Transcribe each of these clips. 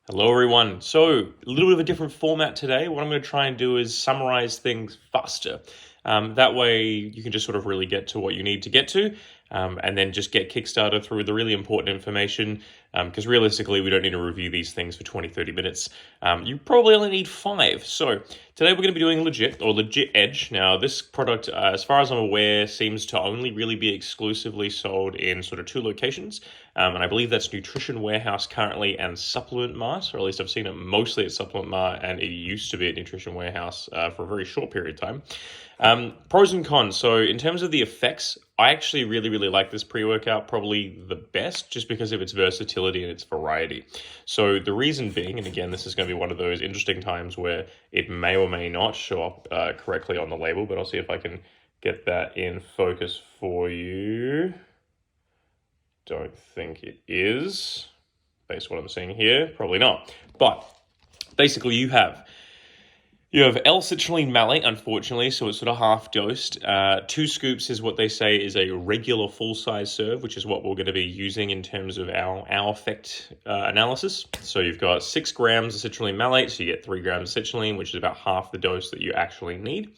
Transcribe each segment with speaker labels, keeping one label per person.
Speaker 1: Hello, everyone. So, a little bit of a different format today. What I'm going to try and do is summarize things faster. That way, you can just sort of really get to what you need to get to, and then just get kickstarted through the really important information. Because realistically, we don't need to review these things for 20, 30 minutes. You probably only need 5. So, today we're going to be doing Legit Edge. Now, this product, as far as I'm aware, seems to only really be exclusively sold in sort of 2 locations. And I believe that's Nutrition Warehouse currently and Supplement Mart, or at least I've seen it mostly at Supplement Mart, and it used to be at Nutrition Warehouse for a very short period of time. Pros and cons. So in terms of the effects, I actually really like this pre-workout, probably the best, just because of its versatility and its variety. So the reason being, and again, this is going to be one of those interesting times where it may or may not show up correctly on the label, but I'll see if I can get that in focus for you. Don't think it is, based on what I'm seeing here. Probably not. But basically, you have L-citrulline malate, unfortunately, so it's sort of half-dosed. 2 scoops is what they say is a regular full-size serve, which is what we're going to be using in terms of our effect analysis. So you've got 6 grams of citrulline malate, so you get 3 grams of citrulline, which is about half the dose that you actually need.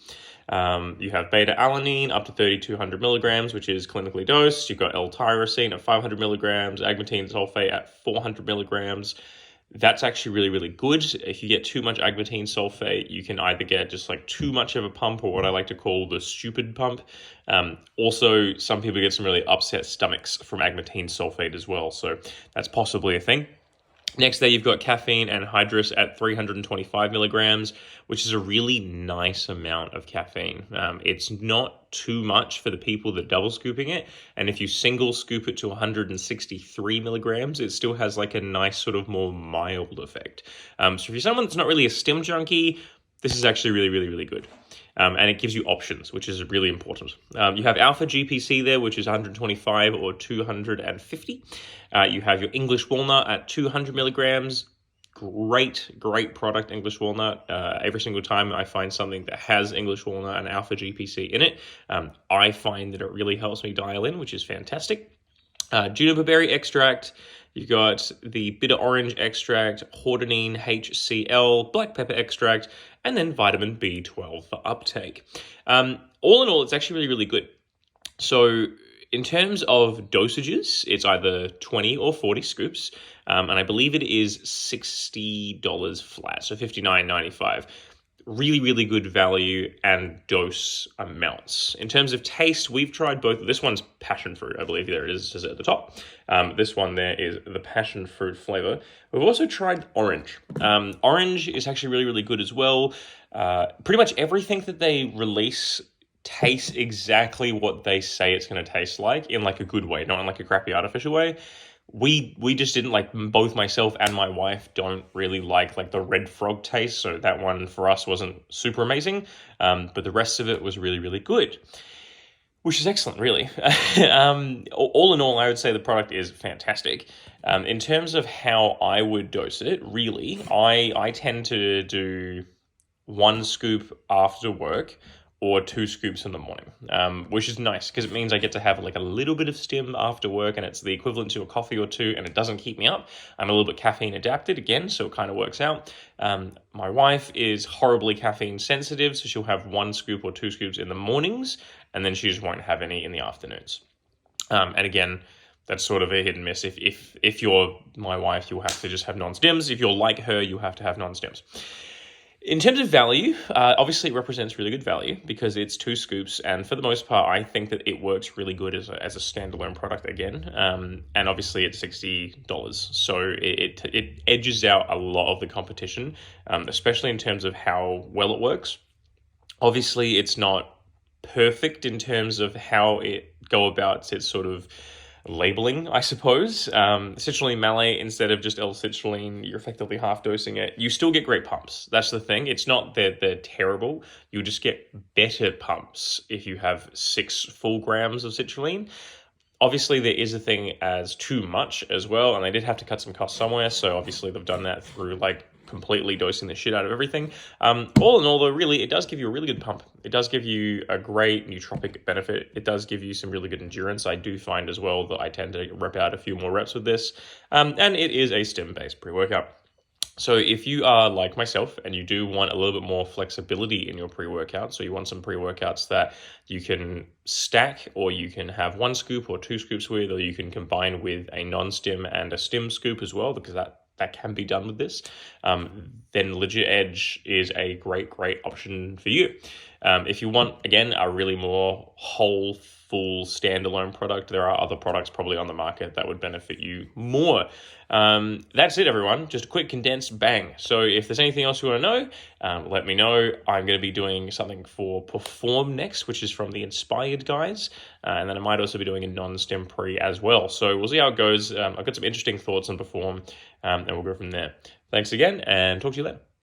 Speaker 1: You have beta-alanine up to 3,200 milligrams, which is clinically dosed. You've got L-tyrosine at 500 milligrams, agmatine sulfate at 400 milligrams. That's actually really good. If you get too much agmatine sulfate, you can either get just like too much of a pump, or what I like to call the stupid pump. Also, some people get some really upset stomachs from agmatine sulfate as well. So that's possibly a thing. Next day, you've got caffeine anhydrous at 325 milligrams, which is a really nice amount of caffeine. It's not too much for the people that double scooping it. And if you single scoop it to 163 milligrams, it still has like a nice sort of more mild effect. So if you're someone that's not really a stim junkie, this is actually really good. And it gives you options, which is really important. You have alpha GPC there, which is 125 or 250. You have your English walnut at 200 milligrams. Great product, English walnut. Every single time I find something that has English walnut and alpha GPC in it, I find that it really helps me dial in, which is fantastic. Juniper berry extract. You've got the bitter orange extract, hordenine, HCl, black pepper extract, and then vitamin B12 for uptake. All in all, it's actually really good. So in terms of dosages, it's either 20 or 40 scoops, and I believe it is $60 flat, so $59.95. Really good value and dose amounts. In terms of taste, we've tried both. This one's passion fruit, I believe. There it is at the top. This one there is the passion fruit flavor. We've also tried orange. Orange is actually really good as well. Pretty much everything that they release tastes exactly what they say it's going to taste like, in like a good way, not in like a crappy artificial way. We just didn't like, both myself and my wife don't really like the red frog taste, so that one for us wasn't super amazing, but the rest of it was really good, which is excellent, really. All in all, I would say the product is fantastic. In terms of how I would dose it, really, I tend to do 1 scoop after work, or 2 scoops in the morning, which is nice because it means I get to have like a little bit of stim after work, and it's the equivalent to a coffee or 2, and it doesn't keep me up. I'm a little bit caffeine adapted again, so it kind of works out. My wife is horribly caffeine sensitive, so she'll have 1 scoop or 2 scoops in the mornings, and then she just won't have any in the afternoons. And again, that's sort of a hit and miss. If you're my wife, you'll have to just have non-stims. If you're like her, you have to have non-stims. In terms of value, obviously it represents really good value because it's 2 scoops, and for the most part, I think that it works really good as a standalone product again. And obviously it's $60, so it edges out a lot of the competition, especially in terms of how well it works. Obviously, it's not perfect in terms of how it go about its sort of labeling, I suppose. Citrulline malate, instead of just L-citrulline, you're effectively half dosing it. You still get great pumps. That's the thing. It's not that they're terrible. You just get better pumps if you have 6 full grams of citrulline. Obviously, there is a thing as too much as well, and they did have to cut some costs somewhere, so obviously they've done that through like completely dosing the shit out of everything. All in all, though, really, it does give you a really good pump. It does give you a great nootropic benefit. It does give you some really good endurance. I do find as well that I tend to rep out a few more reps with this. And it is a stim-based pre-workout. So if you are like myself and you do want a little bit more flexibility in your pre-workout, so you want some pre-workouts that you can stack, or you can have one scoop or two scoops with, or you can combine with a non-stim and a stim scoop as well, because that can be done with this, then Legit Edge is a great option for you. If you want, again, a really more whole, full standalone product, there are other products probably on the market that would benefit you more. That's it, everyone. Just a quick condensed bang. So if there's anything else you want to know, let me know. I'm going to be doing something for Perform next, which is from the Inspired guys. And then I might also be doing a non-stim pre as well. So we'll see how it goes. I've got some interesting thoughts on Perform, and we'll go from there. Thanks again, and talk to you later.